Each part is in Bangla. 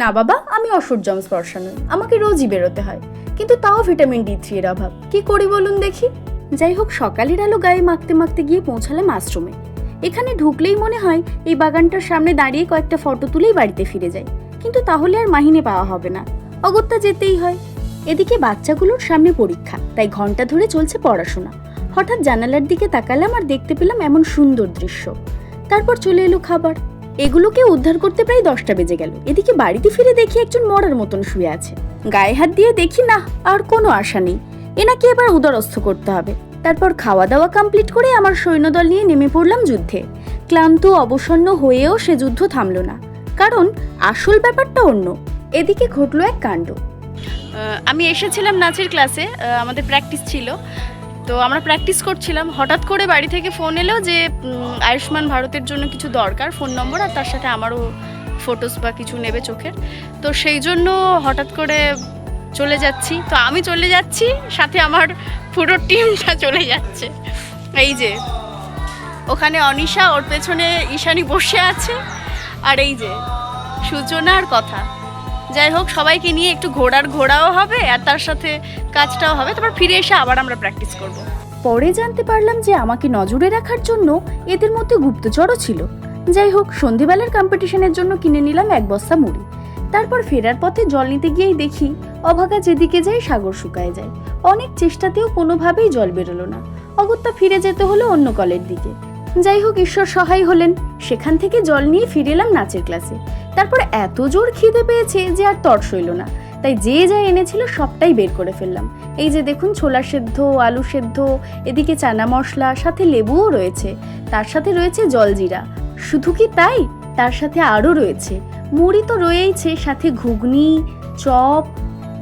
না বাবা, আমি অসূর্যম স্পর্শা নই, আমাকে রোজই বেরোতে হয়, কিন্তু তাও ভিটামিন D3 এর অভাব, কি করি বলুন দেখি। যাই হোক, সকালের আলো গায়ে মাখতে মাখতে গিয়ে পৌঁছালাম আশ্রমে। এখানে ঢুকলেই মনে হয় এই বাগানটার সামনে দাঁড়িয়ে কয়েকটা ফটো তুলেই বাড়িতে ফিরে যাই, কিন্তু তাহলে আর মাহিনে পাওয়া হবে না, অগত্যা যেতেই হয়। এদিকে বাচ্চাগুলোর সামনে পরীক্ষা, তাই ঘন্টা ধরে চলছে পড়াশোনা। হঠাৎ জানালার দিকে তাকালাম আর দেখতে পেলাম এমন সুন্দর দৃশ্য। তারপর চলে এলো খাবার। এগুলোকে উদ্ধার করতে প্রায় 10টা বেজে গেল। এদিকে বাড়িতে ফিরে দেখি একজন মরার মতন শুয়ে আছে। গায়ে হাত দিয়ে দেখি না, আর কোনো আশা নেই, এনাকে এবার উদরস্থ করতে হবে। তারপর খাওয়া দাওয়া কমপ্লিট করে আমার সৈন্যদল নিয়ে নেমে পড়লাম যুদ্ধে। ক্লান্ত অবসন্ন হয়েও সে যুদ্ধ থামলো না, কারণ আসল ব্যাপারটা অন্য। এদিকে ঘটলো এক কাণ্ড। আমি এসেছিলাম নাচের ক্লাসে, আমাদের প্র্যাকটিস ছিল, তো আমরা প্র্যাকটিস করছিলাম। হঠাৎ করে বাড়ি থেকে ফোন এলো যে আয়ুষ্মান ভারতের জন্য কিছু দরকার, ফোন নম্বর, আর তার সাথে আমারও ফটোস বা কিছু নেবে চোখের। তো সেই জন্য হঠাৎ করে চলে যাচ্ছি। তো আমি চলে যাচ্ছি, সাথে আমার পুরো টিমটা চলে যাচ্ছে। এই যে ওখানে অনিশা, ওর পেছনে ঈশানী বসে আছে, আর এই যে সূচনা আর কথা। যাই হোক, সবাইকে নিয়ে একটু ঘোরাও হবে, আর তার সাথে কাজটাও হবে। তারপর ফিরে এসে আবার আমরা প্র্যাকটিস করব। পরে জানতে পারলাম যে আমাকে নজরে রাখার জন্য এদের মধ্যে গুপ্তচরও ছিল। যাই হোক, সন্ধেবেলার কম্পিটিশনের জন্য কিনে নিলাম 1 বস্তা মুড়ি। তারপর ফেরার পথে জল নিতে গিয়েই দেখি অভাগা যেদিকে যায় সাগর শুকায় যায়। অনেক চেষ্টাতেও কোনোভাবেই জল বেরোলো না, অগত্যা ফিরে যেতে হলো অন্য কলের দিকে। যাই হোক, ঈশ্বর সহায় হলেন, সেখান থেকে জল নিয়ে ফিরে এলাম নাচের ক্লাসে। তারপর এত জোর খিদে পেয়েছে যে আর তর সইল না, তাই যে যা এনেছিল সবটাই বের করে ফেললাম। এই যে দেখুন, ছোলা সেদ্ধ, আলু সেদ্ধ, এদিকে চানা মশলা, সাথে লেবুও রয়েছে, তার সাথে রয়েছে জলজিরা। শুধু কি তাই, তার সাথে আরও রয়েছে মুড়ি তো রয়েইছে, সাথে ঘুগনি, চপ।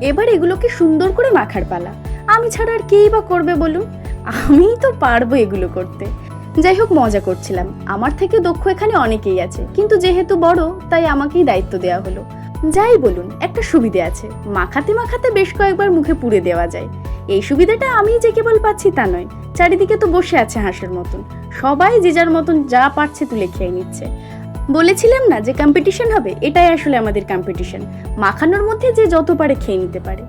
এবার এগুলোকে সুন্দর করে মাখার পালা। আমি ছাড়া আর কেই বা করবে বলুন, আমিই তো পারবো এগুলো করতে। যাই হোক, মজা করছিলাম। আমার থেকে দক্ষ এখানে অনেকেই আছে, কিন্তু যেহেতু বড়, তাই আমাকেই দায়িত্ব দেওয়া হলো। যাই বলুন, একটা সুবিধে আছে, মাখাতে মাখাতে বেশ কয়েকবার মুখে পুড়ে দেওয়া যায়। এই সুবিধাটা আমি যে কেবল পাচ্ছি তা নয়, চারিদিকে তো বসে আছে হাঁসের মতন, সবাই যে যার মতন যা পারছে তুলে খেয়ে নিচ্ছে। বলেছিলাম না যে কম্পিটিশন হবে, এটাই আসলে আমাদের কম্পিটিশন। মাখানোর মধ্যে যে যত পারে খেয়ে নিতে পারে।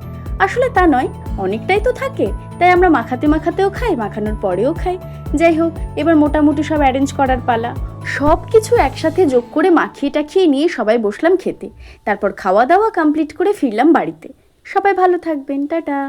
আসলে তা নয়, অনেকটাই তো থাকে, তাই আমরা মাখাতে মাখাতেও খাই, মাখানোর পরেও খাই। যাই হোক, এবার মোটামুটি সব অ্যারেঞ্জ করার পালা। সব কিছু একসাথে যোগ করে মাখিয়ে টাখিয়ে নিয়ে সবাই বসলাম খেতে। তারপর খাওয়া দাওয়া কমপ্লিট করে ফিরলাম বাড়িতে। সবাই ভালো থাকবেন, টাটা।